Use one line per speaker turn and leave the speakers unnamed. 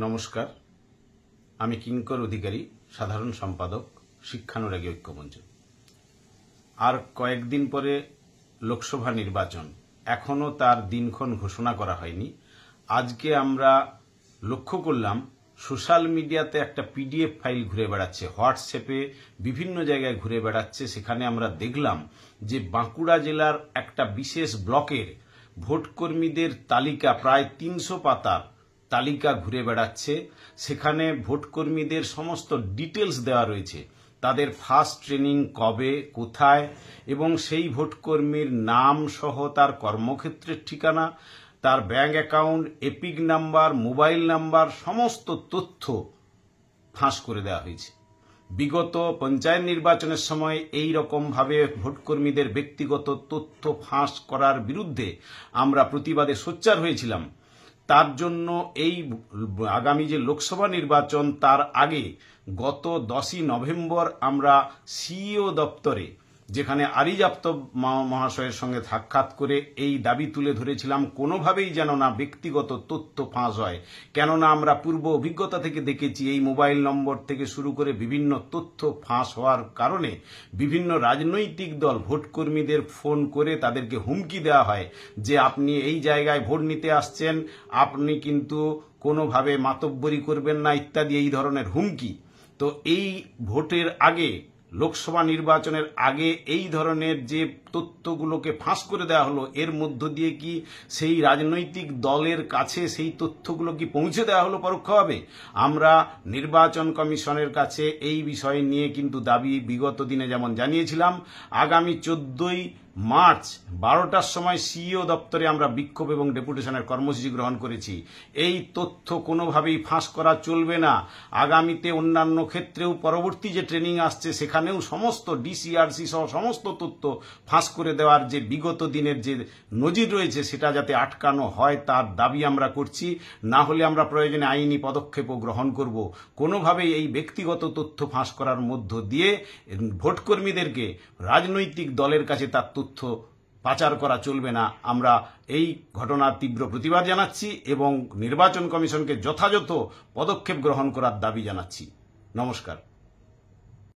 নমস্কার, আমি কিঙ্কর অধিকারী, সাধারণ সম্পাদক, শিক্ষানুরাগী ঐক্যমঞ্চ। আর কয়েকদিন পরে লোকসভা নির্বাচন, এখনো তার দিনক্ষণ ঘোষণা করা হয়নি। আজকে আমরা লক্ষ্য করলাম সোশ্যাল মিডিয়াতে একটা পিডিএফ ফাইল ঘুরে বেড়াচ্ছে, হোয়াটসঅ্যাপে বিভিন্ন জায়গায় ঘুরে বেড়াচ্ছে। সেখানে আমরা দেখলাম যে বাঁকুড়া জেলার একটা বিশেষ ব্লকের ভোটকর্মীদের তালিকা, প্রায় 300 পাতার তালিকা ঘুরে বেড়াচ্ছে। সেখানে ভোটকর্মীদের সমস্ত ডিটেলস দেওয়া রয়েছে, তাদের ফার্স্ট ট্রেনিং কবে, কোথায়, এবং সেই ভোটকর্মীর নাম সহ তার কর্মক্ষেত্রের ঠিকানা, তার bank account, epic number, mobile number, সমস্ত তথ্য ফাঁস করে দেওয়া হয়েছে। বিগত পঞ্চায়েত নির্বাচনের সময় এই রকমভাবে ভোটকর্মীদের ব্যক্তিগত তথ্য ফাঁস করার বিরুদ্ধে আমরা প্রতিবাদে সোচ্চার হয়েছিলাম। তার জন্য এই আগামী যে লোকসভা নির্বাচন, তার আগে গত 10ই নভেম্বর আমরা সিইও দপ্তরে, যেখানে আরিজ আফতাব মহাশয়ের সঙ্গে সাক্ষাৎ করে এই দাবি তুলে ধরেছিলাম, কোনোভাবেই যেন না ব্যক্তিগত তথ্য ফাঁস হয়। কেননা আমরা পূর্ব অভিজ্ঞতা থেকে দেখেছি এই মোবাইল নম্বর থেকে শুরু করে বিভিন্ন তথ্য ফাঁস হওয়ার কারণে বিভিন্ন রাজনৈতিক দল ভোটকর্মীদের ফোন করে তাদেরকে হুমকি দেওয়া হয় যে আপনি এই জায়গায় ভোট নিতে আসছেন, আপনি কিন্তু কোনোভাবে মাতব্বরি করবেন না, ইত্যাদি এই ধরনের হুমকি। তো এই ভোটের আগে, লোকসভা নির্বাচনের আগে এই ধরনের যে তথ্যগুলোকে ফাঁস করে দেওয়া হলো, এর মধ্য দিয়ে কি সেই রাজনৈতিক দলের কাছে সেই তথ্যগুলো কি পৌঁছে দেওয়া হলো পরোক্ষভাবে? আমরা নির্বাচন কমিশনের কাছে এই বিষয় নিয়ে কিন্তু দাবি বিগত দিনে যেমন জানিয়েছিলাম, আগামী 14ই মার্চ 12টার সময় সিইও দপ্তরে আমরা বিক্ষোভ এবং ডেপুটেশনের কর্মসূচি গ্রহণ করেছি। এই তথ্য কোনোভাবেই ফাঁস করা চলবে না। আগামীতে অন্যান্য ক্ষেত্রেও পরবর্তী যে ট্রেনিং আসছে, সেখানেও সমস্ত ডিসিআরসি সহ সমস্ত তথ্য ফাঁস করে দেওয়ার যে বিগত দিনের যে নজির রয়েছে, সেটা যাতে আটকানো হয় তার দাবি আমরা করছি। না হলে আমরা প্রয়োজনে আইনি পদক্ষেপও গ্রহণ করব। কোনোভাবেই এই ব্যক্তিগত তথ্য ফাঁস করার মধ্য দিয়ে ভোটকর্মীদেরকে রাজনৈতিক দলের কাছে তার তথ্য পাচার করা চলবে না। আমরা এই ঘটনার তীব্র প্রতিবাদ জানাচ্ছি এবং নির্বাচন কমিশনকে যথাযথ পদক্ষেপ গ্রহণ করার দাবি জানাচ্ছি। নমস্কার।